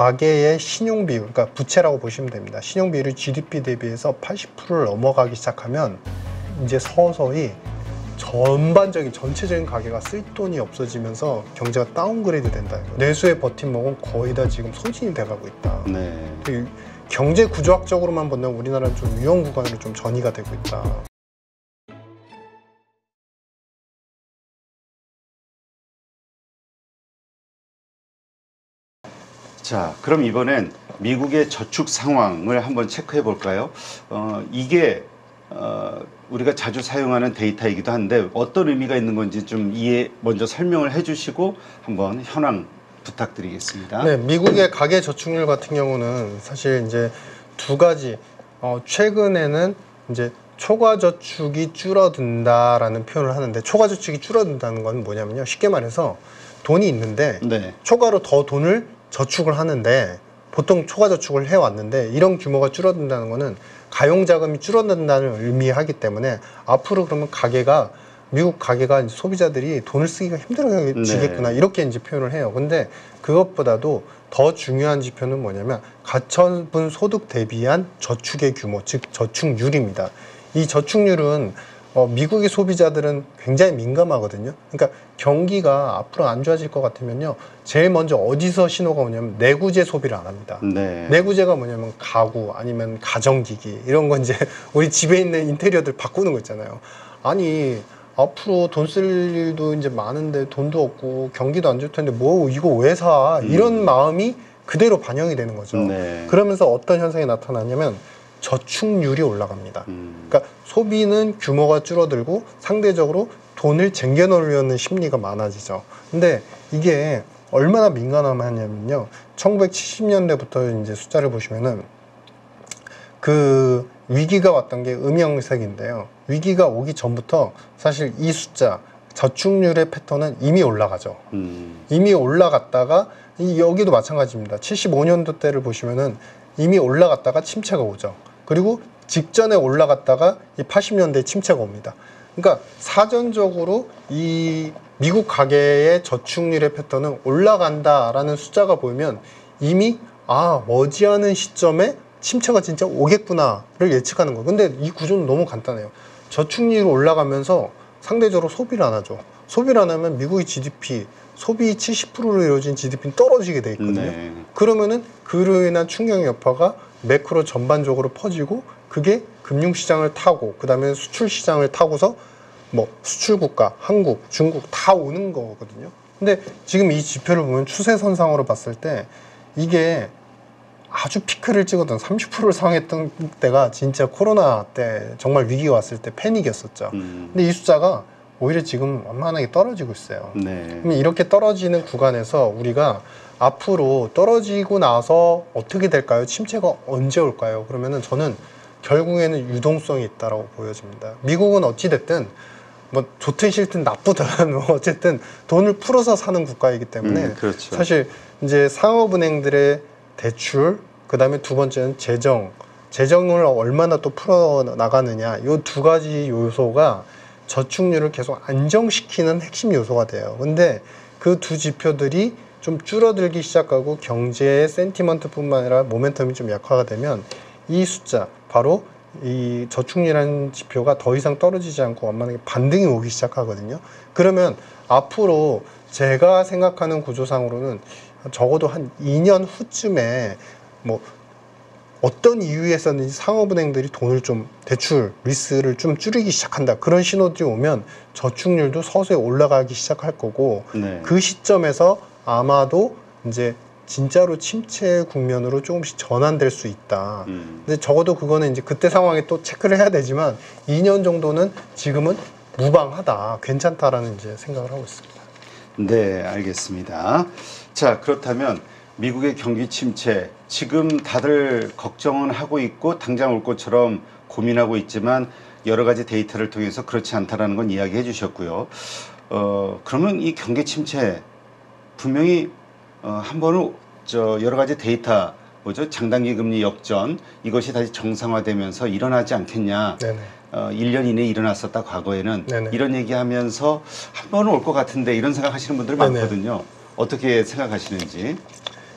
가계의 신용 비율, 그러니까 부채라고 보시면 됩니다. 신용 비율이 GDP 대비해서 80%를 넘어가기 시작하면 이제 서서히 전반적인 전체적인 가계가 쓸 돈이 없어지면서 경제가 다운그레이드 된다. 내수의 버팀목은 거의 다 지금 소진이 돼가고 있다. 네. 경제 구조학적으로만 본다면 우리나라는 좀 위험 구간으로 좀 전이가 되고 있다. 자, 그럼 이번엔 미국의 저축 상황을 한번 체크해 볼까요? 이게 우리가 자주 사용하는 데이터이기도 한데 어떤 의미가 있는 건지 좀 먼저 설명을 해주시고 한번 현황 부탁드리겠습니다. 네, 미국의 가계 저축률 같은 경우는 사실 이제 두 가지, 최근에는 이제 초과 저축이 줄어든다라는 표현을 하는데, 초과 저축이 줄어든다는 건 뭐냐면요, 쉽게 말해서 돈이 있는데 네. 초과로 더 돈을 저축을 하는데, 보통 초과 저축을 해왔는데 이런 규모가 줄어든다는 거는 가용자금이 줄어든다는 의미하기 때문에 앞으로 그러면 미국 가게가 소비자들이 돈을 쓰기가 힘들어지겠구나, 네. 이렇게 이제 표현을 해요. 근데 그것보다도 더 중요한 지표는 뭐냐면 가처분 소득 대비한 저축의 규모, 즉 저축률입니다. 이 저축률은 미국의 소비자들은 굉장히 민감하거든요. 그러니까 경기가 앞으로 안 좋아질 것 같으면요, 제일 먼저 어디서 신호가 오냐면 내구재 소비를 안 합니다. 네. 내구재가 뭐냐면 가구 아니면 가정기기, 이런 건 이제 우리 집에 있는 인테리어들 바꾸는 거 있잖아요. 아니, 앞으로 돈 쓸 일도 이제 많은데 돈도 없고 경기도 안 좋을 텐데 뭐 이거 왜 사? 이런 마음이 그대로 반영이 되는 거죠. 네. 그러면서 어떤 현상이 나타나냐면 저축률이 올라갑니다. 그러니까 소비는 규모가 줄어들고 상대적으로 돈을 쟁겨놓으려는 심리가 많아지죠. 근데 이게 얼마나 민감하냐면요, 1970년대부터 이제 숫자를 보시면은 그 위기가 왔던 게 음영색인데요, 위기가 오기 전부터 사실 이 숫자, 저축률의 패턴은 이미 올라가죠. 이미 올라갔다가 여기도 마찬가지입니다. 75년도 때를 보시면은 이미 올라갔다가 침체가 오죠. 그리고 직전에 올라갔다가 이 80년대에 침체가 옵니다. 그러니까 사전적으로 이 미국 가계의 저축률의 패턴은 올라간다라는 숫자가 보이면 이미 머지않은 시점에 침체가 진짜 오겠구나를 예측하는 거예요. 근데 이 구조는 너무 간단해요. 저축률이 올라가면서 상대적으로 소비를 안 하죠. 소비를 안 하면 미국의 GDP, 소비 70%로 이루어진 GDP는 떨어지게 돼 있거든요. 네. 그러면은 그로 인한 충격 여파가 매크로 전반적으로 퍼지고, 그게 금융시장을 타고 그 다음에 수출시장을 타고서 뭐 수출국가, 한국, 중국 다 오는 거거든요. 근데 지금 이 지표를 보면 추세선상으로 봤을 때 이게 아주 피크를 찍었던 30%를 상했던 때가 진짜 코로나 때 정말 위기가 왔을 때 패닉이었었죠. 근데 이 숫자가 오히려 지금 완만하게 떨어지고 있어요. 네. 그럼 이렇게 떨어지는 구간에서 우리가 앞으로 떨어지고 나서 어떻게 될까요? 침체가 언제 올까요? 그러면은 저는 결국에는 유동성이 있다라고 보여집니다. 미국은 어찌됐든 뭐 좋든 싫든 나쁘든 어쨌든 돈을 풀어서 사는 국가이기 때문에 그렇죠. 사실 이제 상업은행들의 대출, 그 다음에 두 번째는 재정을 얼마나 또 풀어 나가느냐, 이 두 가지 요소가 저축률을 계속 안정시키는 핵심 요소가 돼요. 근데 그 두 지표들이 좀 줄어들기 시작하고 경제의 센티먼트뿐만 아니라 모멘텀이 좀 약화가 되면 이 숫자, 바로 이 저축률이라는 지표가 더 이상 떨어지지 않고 완만하게 반등이 오기 시작하거든요. 그러면 앞으로 제가 생각하는 구조상으로는 적어도 한 2년 후쯤에 뭐 어떤 이유에서는지 상업은행들이 돈을 좀, 대출 리스크를 좀 줄이기 시작한다, 그런 신호들이 오면 저축률도 서서히 올라가기 시작할 거고, 네. 그 시점에서 아마도 이제 진짜로 침체 국면으로 조금씩 전환될 수 있다. 근데 적어도 그거는 이제 그때 상황에 또 체크를 해야 되지만 2년 정도는 지금은 무방하다, 괜찮다라는 이제 생각을 하고 있습니다. 네, 알겠습니다. 자, 그렇다면 미국의 경기 침체, 지금 다들 걱정은 하고 있고 당장 올 것처럼 고민하고 있지만 여러 가지 데이터를 통해서 그렇지 않다라는 건 이야기해 주셨고요. 그러면 이 경기 침체 분명히 한 번은 여러 가지 데이터, 장단기 금리 역전, 이것이 다시 정상화되면서 일어나지 않겠냐. 네네. 1년 이내에 일어났었다, 과거에는. 네네. 이런 얘기하면서 한 번은 올 것 같은데, 이런 생각하시는 분들 네네. 많거든요. 어떻게 생각하시는지.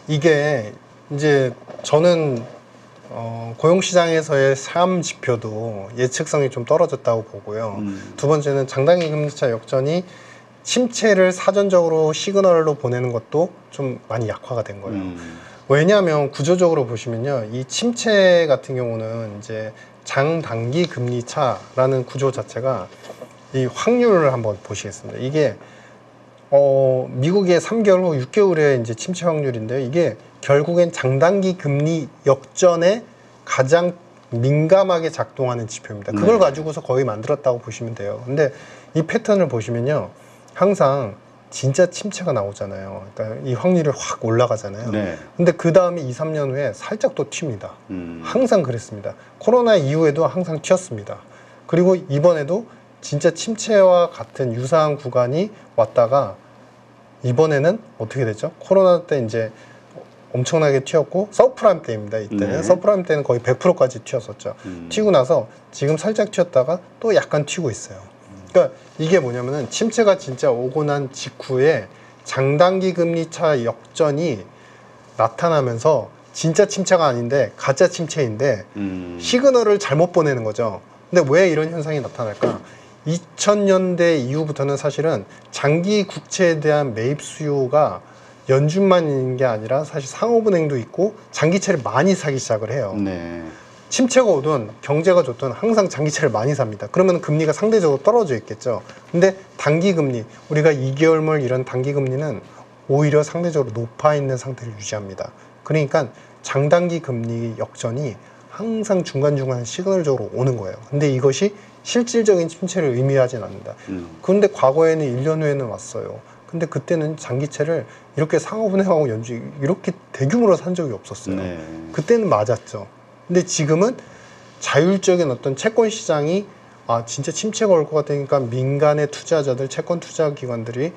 이게 이제 저는 고용시장에서의 삶 지표도 예측성이 좀 떨어졌다고 보고요. 두 번째는 장단기 금리차 역전이 침체를 사전적으로 시그널로 보내는 것도 좀 많이 약화가 된 거예요. 왜냐하면 구조적으로 보시면요, 이 침체 같은 경우는 이제 장단기 금리 차라는 구조 자체가 이 확률을 한번 보시겠습니다. 이게 미국의 3개월 후 6개월의 이제 침체 확률인데요. 이게 결국엔 장단기 금리 역전에 가장 민감하게 작동하는 지표입니다. 그걸 가지고서 거의 만들었다고 보시면 돼요. 근데 이 패턴을 보시면요, 항상 진짜 침체가 나오잖아요. 그러니까 이 확률이 확 올라가잖아요. 네. 근데 그 다음에 2, 3년 후에 살짝 또 튑니다. 항상 그랬습니다. 코로나 이후에도 항상 튀었습니다. 그리고 이번에도 진짜 침체와 같은 유사한 구간이 왔다가 이번에는 어떻게 됐죠? 코로나 때 이제 엄청나게 튀었고 서프라임 때입니다. 이때는 네. 서프라임 때는 거의 100%까지 튀었었죠. 튀고 나서 지금 살짝 튀었다가 또 약간 튀고 있어요. 그러니까 이게 뭐냐면은 침체가 진짜 오고 난 직후에 장단기 금리 차 역전이 나타나면서 진짜 침체가 아닌데 가짜 침체인데 시그널을 잘못 보내는 거죠. 근데 왜 이런 현상이 나타날까? 2000년대 이후부터는 사실은 장기 국채에 대한 매입 수요가 연준만 있는 게 아니라 사실 상업은행도 있고 장기채를 많이 사기 시작을 해요. 네. 침체가 오든 경제가 좋든 항상 장기채를 많이 삽니다. 그러면 금리가 상대적으로 떨어져 있겠죠. 근데 단기 금리, 우리가 2개월물 이런 단기 금리는 오히려 상대적으로 높아 있는 상태를 유지합니다. 그러니까 장단기 금리 역전이 항상 중간중간 시그널적으로 오는 거예요. 근데 이것이 실질적인 침체를 의미하진 않는다. 그런데 과거에는 1년 후에는 왔어요. 근데 그때는 장기채를 이렇게 상업은행하고 연준이 이렇게 대규모로 산 적이 없었어요. 네. 그때는 맞았죠. 근데 지금은 자율적인 어떤 채권 시장이 진짜 침체가 올 것 같으니까 민간의 투자자들, 채권 투자 기관들이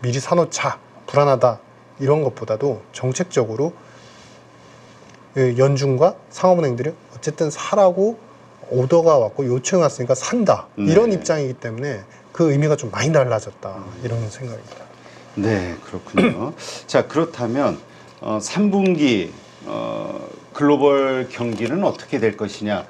미리 사놓자, 불안하다 이런 것보다도 정책적으로 연준과 상업은행들이 어쨌든 사라고 오더가 왔고 요청이 왔으니까 산다 이런 입장이기 때문에 그 의미가 좀 많이 달라졌다 이런 생각입니다. 네, 그렇군요. 자, 그렇다면 3분기 글로벌 경기는 어떻게 될 것이냐?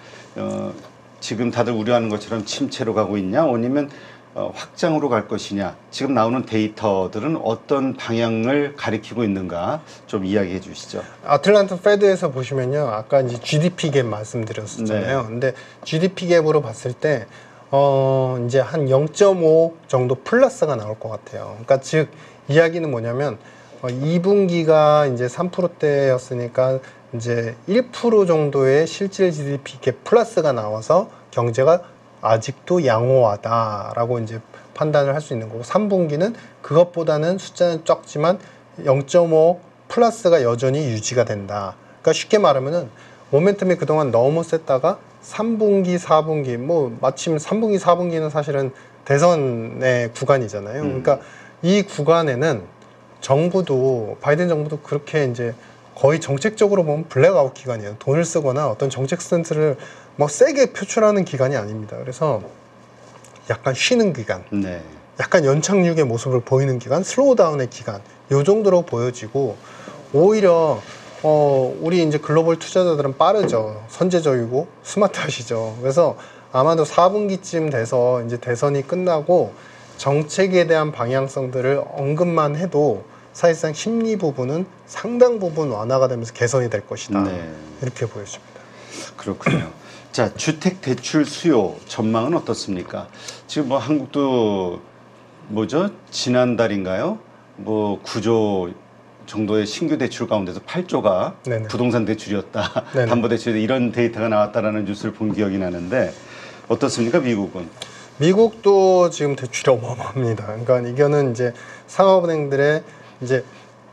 지금 다들 우려하는 것처럼 침체로 가고 있냐? 아니면 확장으로 갈 것이냐? 지금 나오는 데이터들은 어떤 방향을 가리키고 있는가? 좀 이야기해 주시죠. 아틀란타 페드에서 보시면요, 아까 이제 GDP 갭 말씀드렸었잖아요. 네. 근데 GDP 갭으로 봤을 때 이제 한 0.5 정도 플러스가 나올 것 같아요. 그러니까 즉 이야기는 뭐냐면 2분기가 이제 3%대였으니까 이제 1% 정도의 실질 GDP 갭 플러스가 나와서 경제가 아직도 양호하다라고 이제 판단을 할 수 있는 거고, 3분기는 그것보다는 숫자는 적지만 0.5 플러스가 여전히 유지가 된다. 그러니까 쉽게 말하면은 모멘텀이 그동안 너무 셌다가 3분기, 4분기, 마침 3분기, 4분기는 사실은 대선의 구간이잖아요. 그러니까 이 구간에는 정부도, 바이든 정부도 그렇게 이제 거의 정책적으로 보면 블랙아웃 기간이에요. 돈을 쓰거나 어떤 정책 스탠스를 세게 표출하는 기간이 아닙니다. 그래서 약간 쉬는 기간, 네. 약간 연착륙의 모습을 보이는 기간, 슬로우다운의 기간, 요 정도로 보여지고, 오히려 우리 이제 글로벌 투자자들은 빠르죠. 선제적이고 스마트하시죠. 그래서 아마도 4분기쯤 돼서 이제 대선이 끝나고 정책에 대한 방향성들을 언급만 해도 사실상 심리 부분은 상당 부분 완화가 되면서 개선이 될 것이다. 네. 이렇게 보여집니다. 그렇군요. 자, 주택 대출 수요 전망은 어떻습니까? 지금 한국도 지난달인가요? 9조 정도의 신규 대출 가운데서 8조가 네네. 부동산 대출이었다. 네네. 담보대출에 이런 데이터가 나왔다라는 뉴스를 본 기억이 나는데 어떻습니까, 미국은? 미국도 지금 대출이 어마어마합니다. 그러니까 이거는 이제 상업은행들의 이제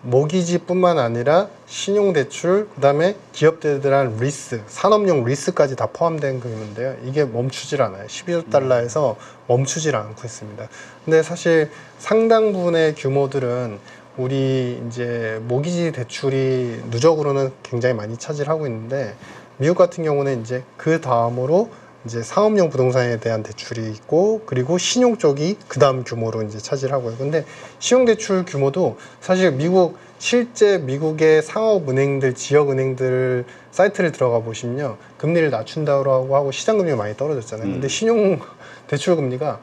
모기지뿐만 아니라 신용대출, 그다음에 기업들한 리스, 산업용 리스까지 다 포함된 금인데요. 이게 멈추질 않아요. 12조 달러에서 멈추질 않고 있습니다. 근데 사실 상당 부분의 규모들은 우리 이제 모기지 대출이 누적으로는 굉장히 많이 차지하고 있는데, 미국 같은 경우는 이제 그 다음으로 이제 상업용 부동산에 대한 대출이 있고, 그리고 신용 쪽이 그 다음 규모로 이제 차지하고요. 근데 신용 대출 규모도 사실 미국 실제 미국의 상업은행들, 지역은행들 사이트를 들어가 보시면요, 금리를 낮춘다고 하고 시장금리가 많이 떨어졌잖아요. 근데 신용 대출 금리가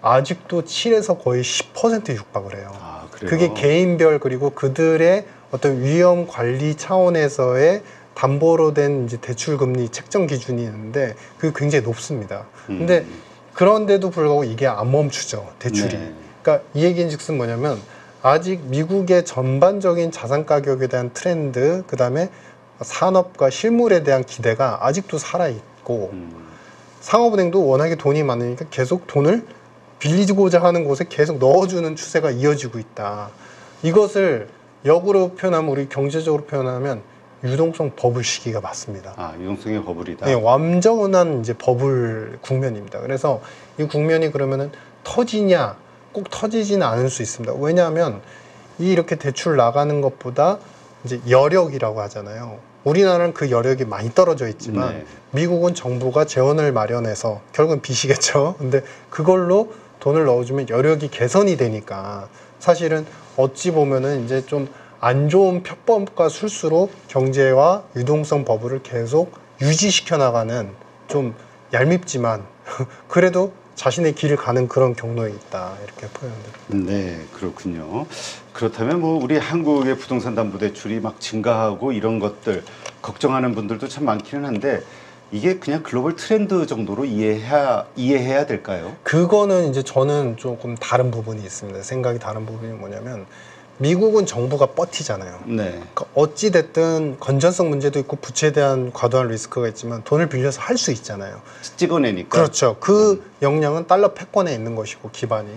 아직도 7에서 거의 10% 육박을 해요. 아, 그래요? 그게 개인별 그리고 그들의 어떤 위험 관리 차원에서의 담보로 된 이제 대출 금리 책정 기준이 있는데 그게 굉장히 높습니다. 근데 그런데도 불구하고 이게 안 멈추죠, 대출이. 네. 그러니까 이 얘기인즉슨 뭐냐면 아직 미국의 전반적인 자산 가격에 대한 트렌드, 그다음에 산업과 실물에 대한 기대가 아직도 살아 있고 상업은행도 워낙에 돈이 많으니까 계속 돈을 빌리고자 하는 곳에 계속 넣어주는 추세가 이어지고 있다. 이것을 역으로 표현하면, 우리 경제적으로 표현하면 유동성 버블 시기가 맞습니다. 아, 유동성의 버블이다. 네, 완전한 이제 버블 국면입니다. 그래서 이 국면이 그러면은 터지냐? 꼭 터지지는 않을 수 있습니다. 왜냐하면 이렇게 대출 나가는 것보다 이제 여력이라고 하잖아요. 우리나라는 그 여력이 많이 떨어져 있지만 네. 미국은 정부가 재원을 마련해서, 결국은 빚이겠죠. 근데 그걸로 돈을 넣어주면 여력이 개선이 되니까 사실은 어찌 보면은 이제 좀 안 좋은 편법과 술수로 경제와 유동성 버블을 계속 유지시켜 나가는, 좀 얄밉지만 그래도 자신의 길을 가는 그런 경로에 있다, 이렇게 표현됩니다. 네, 그렇군요. 그렇다면 뭐 우리 한국의 부동산 담보 대출이 막 증가하고 이런 것들 걱정하는 분들도 참 많기는 한데 이게 그냥 글로벌 트렌드 정도로 이해해야 될까요? 그거는 이제 저는 조금 다른 부분이 있습니다. 생각이 다른 부분이 뭐냐면, 미국은 정부가 버티잖아요. 네. 그러니까 어찌 됐든 건전성 문제도 있고 부채에 대한 과도한 리스크가 있지만 돈을 빌려서 할 수 있잖아요. 찍어내니까. 그렇죠. 그 역량은 달러 패권에 있는 것이고, 기반이.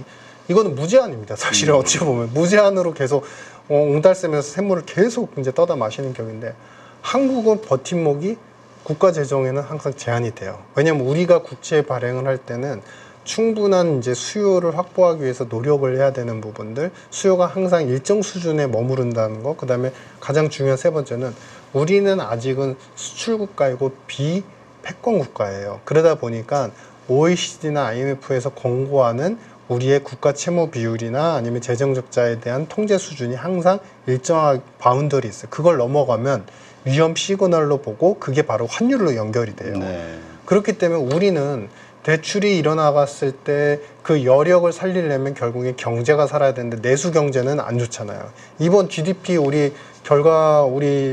이거는 무제한입니다. 사실은 어찌 보면 무제한으로 계속 옹달샘에서 샘물을 계속 이제 떠다 마시는 격인데, 한국은 버팀목이 국가 재정에는 항상 제한이 돼요. 왜냐하면 우리가 국채 발행을 할 때는 충분한 이제 수요를 확보하기 위해서 노력을 해야 되는 부분들, 수요가 항상 일정 수준에 머무른다는 거, 그 다음에 가장 중요한 세 번째는 우리는 아직은 수출 국가이고 비패권 국가예요. 그러다 보니까 OECD나 IMF에서 권고하는 우리의 국가 채무 비율이나 아니면 재정 적자에 대한 통제 수준이 항상 일정한 바운더리 있어요. 그걸 넘어가면 위험 시그널로 보고 그게 바로 환율로 연결이 돼요. 네. 그렇기 때문에 우리는 대출이 일어나갔을 때 그 여력을 살리려면 결국에 경제가 살아야 되는데 내수 경제는 안 좋잖아요. 이번 GDP 우리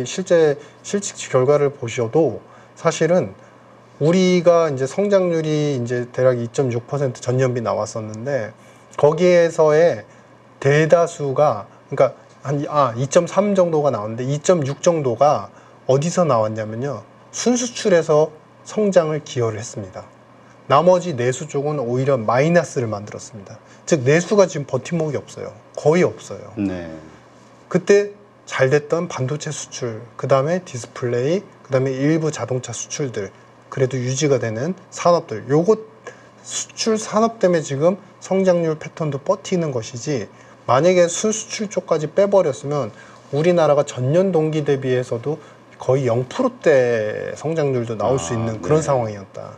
실제 실직 결과를 보셔도 사실은 우리가 이제 성장률이 이제 대략 2.6% 전년비 나왔었는데, 거기에서의 대다수가, 그러니까 한 2.3 정도가 나왔는데 2.6 정도가 어디서 나왔냐면요, 순수출에서 성장을 기여를 했습니다. 나머지 내수 쪽은 오히려 마이너스를 만들었습니다. 즉 내수가 지금 버팀목이 없어요. 거의 없어요. 네. 그때 잘 됐던 반도체 수출, 그 다음에 디스플레이, 그 다음에 일부 자동차 수출들, 그래도 유지가 되는 산업들, 요것 수출 산업 때문에 지금 성장률 패턴도 버티는 것이지, 만약에 순수출 쪽까지 빼버렸으면 우리나라가 전년 동기 대비해서도 거의 0%대 성장률도 나올 수 있는 그런 네. 상황이었다.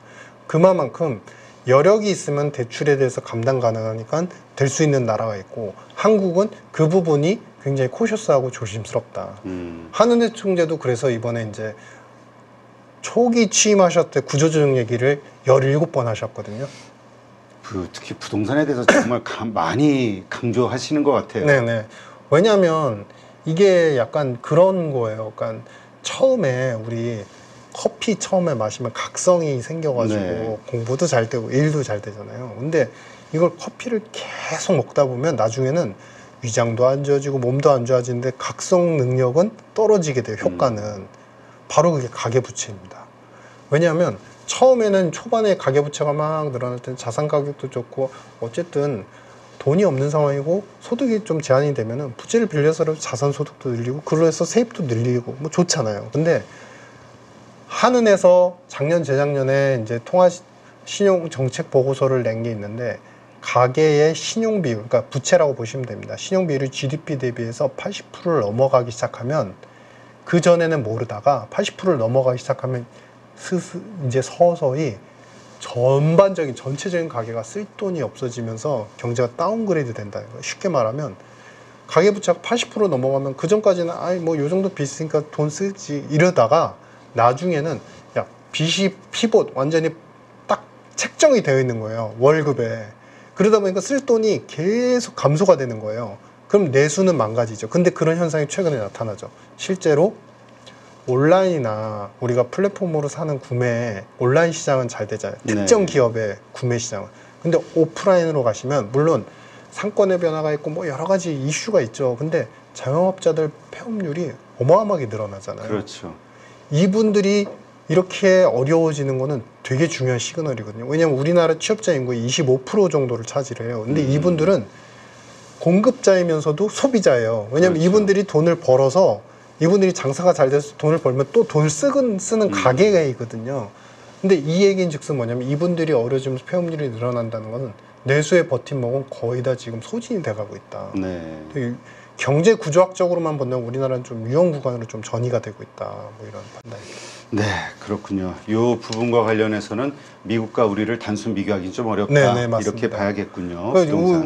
그만큼 여력이 있으면 대출에 대해서 감당 가능하니까 될 수 있는 나라가 있고, 한국은 그 부분이 굉장히 코셔스하고 조심스럽다. 한은혜 총재도 그래서 이번에 이제 초기 취임하셨을 때 구조조정 얘기를 17번 하셨거든요. 특히 부동산에 대해서 정말 많이 강조하시는 것 같아요. 네네. 왜냐하면 이게 약간 그런 거예요. 그러니까 처음에 우리 커피 처음에 마시면 각성이 생겨가지고 네. 공부도 잘 되고 일도 잘 되잖아요. 근데 이걸 커피를 계속 먹다 보면 나중에는 위장도 안 좋아지고 몸도 안 좋아지는데 각성 능력은 떨어지게 돼요. 효과는. 바로 그게 가계부채입니다. 왜냐하면 처음에는 초반에 가계부채가 막 늘어날 때는 자산 가격도 좋고 어쨌든 돈이 없는 상황이고 소득이 좀 제한이 되면은 부채를 빌려서라도 자산 소득도 늘리고 그걸로 해서 세입도 늘리고 뭐 좋잖아요. 근데 한은에서 작년 재작년에 이제 통화 신용 정책 보고서를 낸 게 있는데, 가계의 신용 비율, 그러니까 부채라고 보시면 됩니다. 신용 비율이 GDP 대비해서 80%를 넘어가기 시작하면, 그 전에는 모르다가 80%를 넘어가기 시작하면 이제 서서히 전반적인 전체적인 가계가 쓸 돈이 없어지면서 경제가 다운그레이드 된다. 쉽게 말하면 가계부채가 80% 넘어가면 그 전까지는 아이 뭐 요 정도 빚 있으니까 돈 쓰지 이러다가 나중에는 야 빚이 피봇 완전히 딱 책정이 되어 있는 거예요. 월급에. 그러다 보니까 쓸 돈이 계속 감소가 되는 거예요. 그럼 내수는 망가지죠. 근데 그런 현상이 최근에 나타나죠. 실제로 온라인이나 우리가 플랫폼으로 사는 구매, 온라인 시장은 잘 되잖아요. 특정 기업의 구매 시장은. 근데 오프라인으로 가시면 물론 상권의 변화가 있고 뭐 여러 가지 이슈가 있죠. 근데 자영업자들 폐업률이 어마어마하게 늘어나잖아요. 그렇죠. 이분들이 이렇게 어려워지는 거는 되게 중요한 시그널이거든요. 왜냐하면 우리나라 취업자 인구의 25% 정도를 차지해요. 근데 이분들은 공급자이면서도 소비자예요. 왜냐하면 그렇죠. 이분들이 돈을 벌어서 이분들이 장사가 잘 돼서 돈을 벌면 또 돈을 쓰는 가게이거든요. 근데 이 얘기인 즉슨 뭐냐면 이분들이 어려지면서 폐업률이 늘어난다는 거는 내수의 버팀목은 거의 다 지금 소진이 돼가고 있다. 네. 경제 구조학적으로만 본다면 우리나라는 좀 위험 구간으로 좀 전이가 되고 있다. 뭐 이런 판단입니다. 네, 그렇군요. 이 부분과 관련해서는 미국과 우리를 단순 비교하기는 좀 어렵다. 네, 네, 맞습니다. 이렇게 봐야겠군요.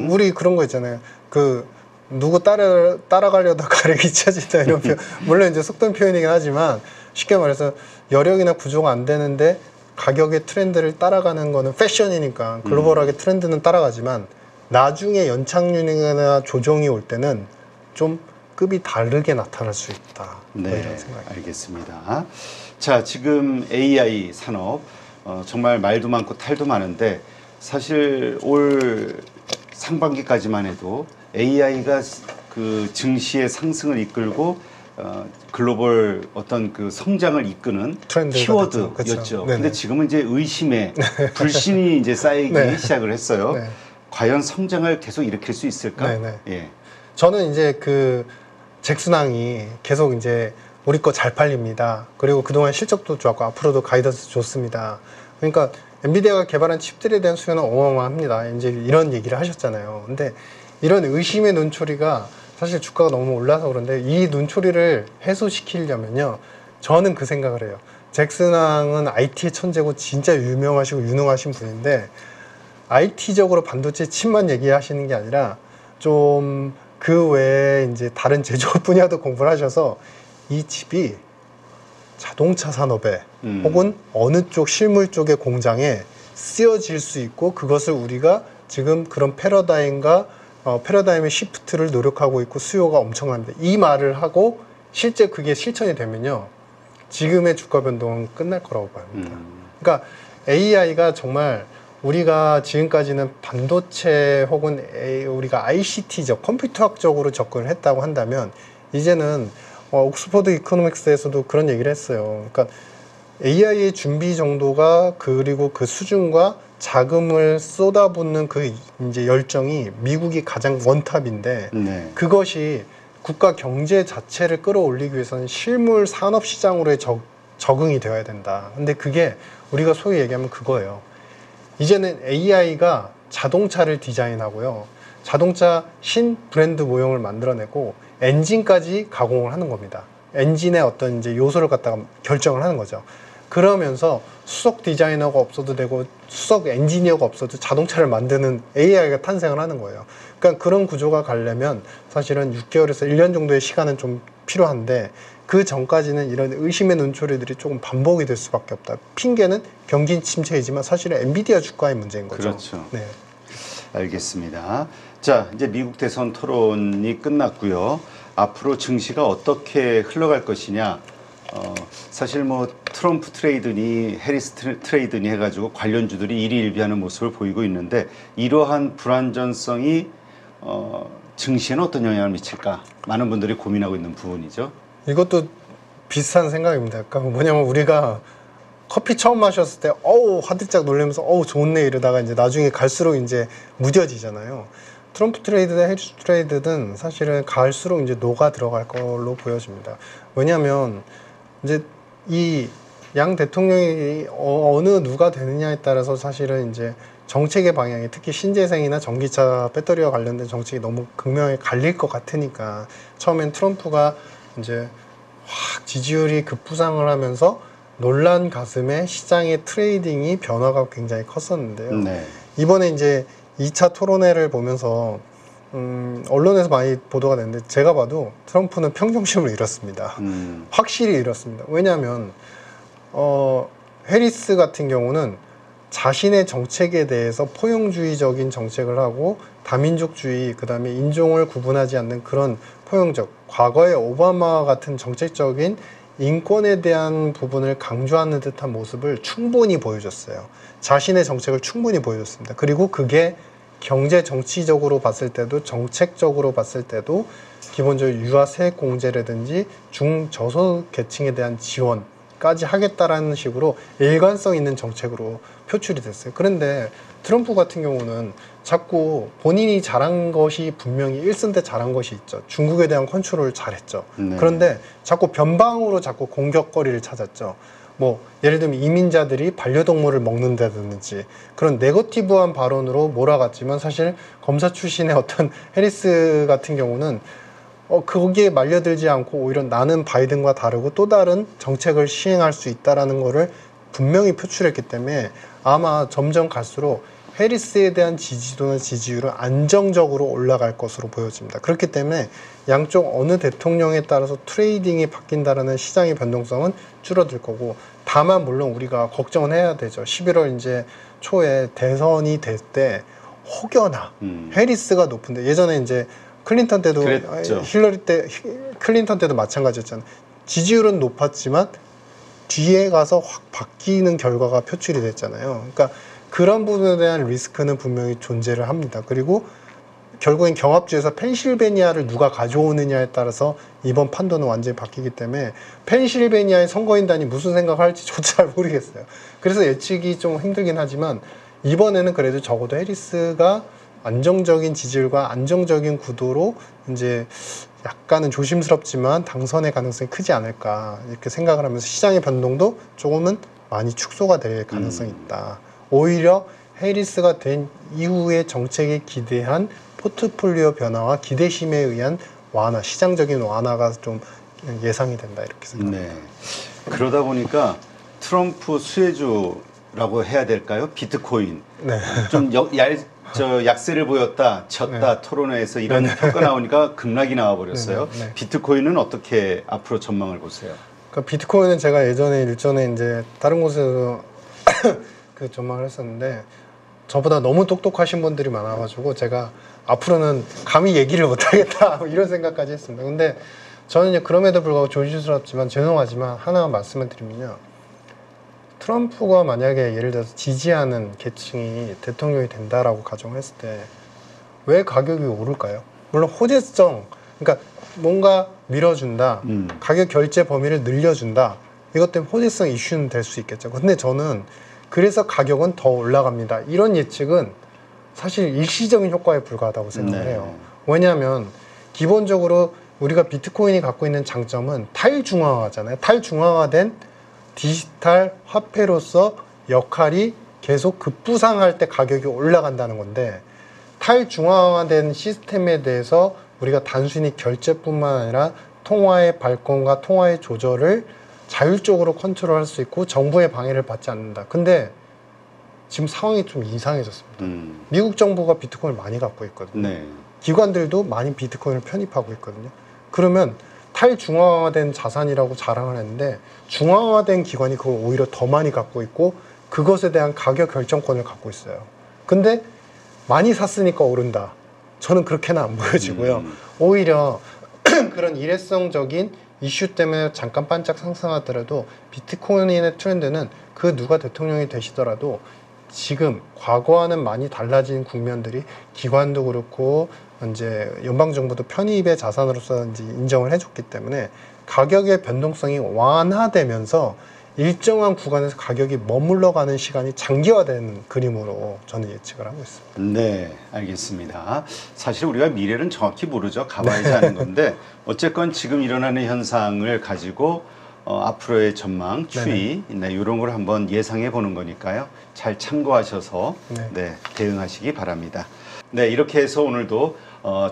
우리 그런 거 있잖아요. 그 누구 따라가려다 가래기 쳐진다 이런 표현. 물론 이제 속된 표현이긴 하지만 쉽게 말해서 여력이나 구조가 안 되는데 가격의 트렌드를 따라가는 거는 패션이니까 글로벌하게 트렌드는 따라가지만 나중에 연착륙이나 조정이 올 때는 좀 급이 다르게 나타날 수 있다. 네, 뭐 이런 생각입니다. 알겠습니다. 자, 지금 AI 산업 정말 말도 많고 탈도 많은데 사실 올 상반기까지만 해도 AI가 그 증시의 상승을 이끌고 글로벌 어떤 그 성장을 이끄는 키워드였죠. 그렇죠. 근데 지금은 이제 의심에 불신이 이제 쌓이기 네. 시작을 했어요. 네. 과연 성장을 계속 일으킬 수 있을까? 네네. 예. 저는 이제 그 잭슨왕이 계속 이제 우리 거 잘 팔립니다. 그리고 그동안 실적도 좋았고 앞으로도 가이던스 좋습니다. 그러니까 엔비디아가 개발한 칩들에 대한 수요는 어마어마합니다. 이제 이런 얘기를 하셨잖아요. 근데 이런 의심의 눈초리가 사실 주가가 너무 올라서 그런데 이 눈초리를 해소시키려면요. 저는 그 생각을 해요. 잭슨왕은 IT의 천재고 진짜 유명하시고 유능하신 분인데 IT적으로 반도체 칩만 얘기하시는 게 아니라 좀 그 외에 이제 다른 제조업 분야도 공부를 하셔서 이 칩이 자동차 산업에 혹은 어느 쪽 실물 쪽의 공장에 쓰여질 수 있고 그것을 우리가 지금 그런 패러다임의 시프트를 노력하고 있고 수요가 엄청납니다. 이 말을 하고 실제 그게 실천이 되면요. 지금의 주가 변동은 끝날 거라고 봅니다. 그러니까 AI가 정말 우리가 지금까지는 반도체 혹은 우리가 ICT적 컴퓨터학적으로 접근을 했다고 한다면 이제는 옥스퍼드 이코노믹스에서도 그런 얘기를 했어요. 그러니까 AI의 준비 정도가 그리고 그 수준과 자금을 쏟아붓는 그 이제 열정이 미국이 가장 원탑인데 네. 그것이 국가 경제 자체를 끌어올리기 위해서는 실물 산업 시장으로의 적응이 되어야 된다. 근데 그게 우리가 소위 얘기하면 그거예요. 이제는 AI가 자동차를 디자인하고요. 자동차 신 브랜드 모형을 만들어내고 엔진까지 가공을 하는 겁니다. 엔진의 어떤 이제 요소를 갖다가 결정을 하는 거죠. 그러면서 수석 디자이너가 없어도 되고 수석 엔지니어가 없어도 자동차를 만드는 AI가 탄생을 하는 거예요. 그러니까 그런 구조가 가려면 사실은 6개월에서 1년 정도의 시간은 좀 필요한데 그 전까지는 이런 의심의 눈초리들이 조금 반복이 될 수밖에 없다. 핑계는 경기 침체이지만 사실은 엔비디아 주가의 문제인 거죠. 그렇죠. 네. 알겠습니다. 자, 이제 미국 대선 토론이 끝났고요. 앞으로 증시가 어떻게 흘러갈 것이냐. 사실 뭐 트럼프 트레이드니 해리스 트레이드니 해가지고 관련주들이 일희일비하는 모습을 보이고 있는데 이러한 불안전성이 증시에는 어떤 영향을 미칠까? 많은 분들이 고민하고 있는 부분이죠. 이것도 비슷한 생각입니다. 그러니까 뭐냐면 우리가 커피 처음 마셨을 때 어우 화들짝 놀라면서 어우 좋네 이러다가 이제 나중에 갈수록 이제 무뎌지잖아요. 트럼프 트레이드든 해리스 트레이드든 사실은 갈수록 이제 녹아 들어갈 걸로 보여집니다. 왜냐하면 이제 이 양 대통령이 어느 누가 되느냐에 따라서 사실은 이제 정책의 방향이 특히 신재생이나 전기차 배터리와 관련된 정책이 너무 극명하게 갈릴 것 같으니까 처음엔 트럼프가 이제 확 지지율이 급부상을 하면서 놀란 가슴에 시장의 트레이딩이 변화가 굉장히 컸었는데요. 네. 이번에 이제 2차 토론회를 보면서 언론에서 많이 보도가 됐는데 제가 봐도 트럼프는 평정심을 잃었습니다. 확실히 잃었습니다. 왜냐하면 해리스 같은 경우는 자신의 정책에 대해서 포용주의적인 정책을 하고 다민족주의, 그 다음에 인종을 구분하지 않는 그런 포용적, 과거의 오바마 같은 정책적인 인권에 대한 부분을 강조하는 듯한 모습을 충분히 보여줬어요. 자신의 정책을 충분히 보여줬습니다. 그리고 그게 경제 정치적으로 봤을 때도 정책적으로 봤을 때도 기본적으로 유아 세액 공제라든지 중저소득 계층에 대한 지원까지 하겠다라는 식으로 일관성 있는 정책으로 표출이 됐어요. 그런데 트럼프 같은 경우는 자꾸 본인이 잘한 것이 분명히 1승 때 잘한 것이 있죠. 중국에 대한 컨트롤을 잘했죠. 네. 그런데 자꾸 변방으로 자꾸 공격거리를 찾았죠. 뭐 예를 들면 이민자들이 반려동물을 먹는다든지 그런 네거티브한 발언으로 몰아갔지만 사실 검사 출신의 어떤 해리스 같은 경우는 거기에 말려들지 않고 오히려 나는 바이든과 다르고 또 다른 정책을 시행할 수 있다라는 거를 분명히 표출했기 때문에 아마 점점 갈수록 해리스에 대한 지지도나 지지율은 안정적으로 올라갈 것으로 보여집니다. 그렇기 때문에 양쪽 어느 대통령에 따라서 트레이딩이 바뀐다라는 시장의 변동성은 줄어들 거고, 다만 물론 우리가 걱정은 해야 되죠. 11월 이제 초에 대선이 될 때 혹여나 해리스가 높은데, 예전에 이제 클린턴 때도 그랬죠. 클린턴 때도 마찬가지였잖아요. 지지율은 높았지만 뒤에 가서 확 바뀌는 결과가 표출이 됐잖아요. 그러니까 그런 부분에 대한 리스크는 분명히 존재를 합니다. 그리고 결국엔 경합주에서 펜실베니아를 누가 가져오느냐에 따라서 이번 판도는 완전히 바뀌기 때문에 펜실베니아의 선거인단이 무슨 생각을 할지 저도 잘 모르겠어요. 그래서 예측이 좀 힘들긴 하지만 이번에는 그래도 적어도 해리스가 안정적인 지지율과 안정적인 구도로 이제 약간은 조심스럽지만 당선의 가능성이 크지 않을까 이렇게 생각을 하면서 시장의 변동도 조금은 많이 축소가 될 가능성이 있다. 오히려 해리스가 된 이후의 정책에 기대한 포트폴리오 변화와 기대심에 의한 완화, 시장적인 완화가 좀 예상이 된다 이렇게 생각합니다. 네. 그러다 보니까 트럼프 수혜주라고 해야 될까요? 비트코인. 네. 좀 약세를 보였다, 졌다, 토론회에서 이런 평가 나오니까 급락이 나와버렸어요. 네. 비트코인은 어떻게 앞으로 전망을 보세요? 그러니까 비트코인은 제가 예전에 일전에 이제 다른 곳에서 그 전망을 했었는데 저보다 너무 똑똑하신 분들이 많아가지고 제가 앞으로는 감히 얘기를 못하겠다 이런 생각까지 했습니다. 근데 저는 이제 그럼에도 불구하고 조심스럽지만 죄송하지만 하나 말씀을 드리면요. 트럼프가 만약에 예를 들어서 지지하는 계층이 대통령이 된다라고 가정을 했을 때 왜 가격이 오를까요? 물론 호재성, 그러니까 뭔가 밀어준다, 가격 결제 범위를 늘려준다, 이것 때문에 호재성 이슈는 될 수 있겠죠. 근데 저는 그래서 가격은 더 올라갑니다, 이런 예측은 사실 일시적인 효과에 불과하다고 생각을 해요. 왜냐하면 기본적으로 우리가 비트코인이 갖고 있는 장점은 탈중앙화잖아요. 탈중앙화된 디지털 화폐로서 역할이 계속 급부상할 때 가격이 올라간다는 건데, 탈중앙화된 시스템에 대해서 우리가 단순히 결제뿐만 아니라 통화의 발권과 통화의 조절을 자율적으로 컨트롤할 수 있고 정부의 방해를 받지 않는다. 근데 지금 상황이 좀 이상해졌습니다. 미국 정부가 비트코인을 많이 갖고 있거든요. 네. 기관들도 많이 비트코인을 편입하고 있거든요. 그러면 탈중앙화된 자산이라고 자랑을 했는데 중앙화된 기관이 그걸 오히려 더 많이 갖고 있고 그것에 대한 가격 결정권을 갖고 있어요. 근데 많이 샀으니까 오른다. 저는 그렇게는 안 보여지고요. 오히려 그런 일회성적인 이슈 때문에 잠깐 반짝 상승하더라도 비트코인의 트렌드는 그 누가 대통령이 되시더라도 지금 과거와는 많이 달라진 국면들이 기관도 그렇고 이제 연방정부도 편입의 자산으로서 이제 인정을 해줬기 때문에 가격의 변동성이 완화되면서 일정한 구간에서 가격이 머물러가는 시간이 장기화되는 그림으로 저는 예측을 하고 있습니다. 네, 알겠습니다. 사실 우리가 미래는 정확히 모르죠. 가봐야지 하는 건데 어쨌건 지금 일어나는 현상을 가지고 앞으로의 전망, 추이, 네, 이런 걸 한번 예상해 보는 거니까요. 잘 참고하셔서 네, 대응하시기 바랍니다. 네, 이렇게 해서 오늘도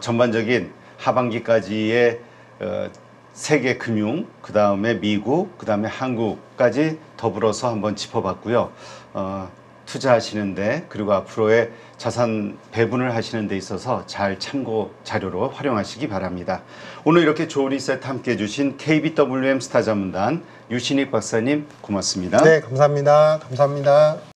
전반적인 하반기까지의 세계 금융, 그 다음에 미국, 그 다음에 한국까지 더불어서 한번 짚어봤고요. 투자하시는데 그리고 앞으로의 자산 배분을 하시는 데 있어서 잘 참고 자료로 활용하시기 바랍니다. 오늘 이렇게 좋은 인사이트 함께 해주신 KBWM 스타자문단 유신익 박사님 고맙습니다. 네, 감사합니다. 감사합니다.